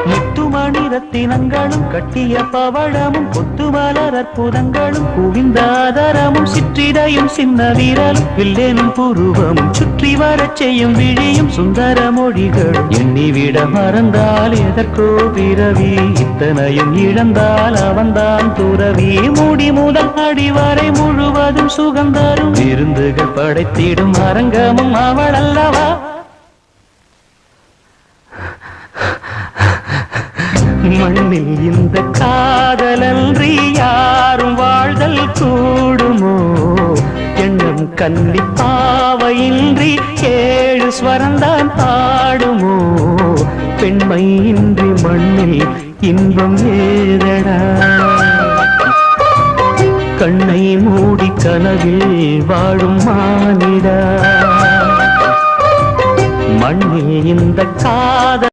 முத்துமணி ரத்தினங்களும் கட்டிய பவழமும் கொத்துமலர் அற்புதங்களும் குவிந்தாதரமும் சிற்றிடையும் சின்ன வீரலும் வில்லேனும் புருவமும் சுற்றி வரச் செய்யும் விழியும் சுந்தர மொழிகளும் எண்ணிவிட மறந்தால் எதற்கோ பிறவி இத்தனையும் இழந்தால் அவன்தான் துறவி மூடி முதல் அடிவரை முழுவதும் சுகந்தரும் விருந்துகள் படைத்திடும் அரங்கமும் அவள் அல்லவா மண்ணில் இந்த காதலன்றி யாரும் வாழ்தல் கூடுமோ எண்ணம் கன்னி பாவையின்றி 7 ஸ்வரந்தான் பாடுமோ பெண்மை இன்றி மண்ணில் இன்பம் ஏதடா கண்ணை மூடி கனவில் வாழும் மானிடா மண்ணில் இந்த காதல்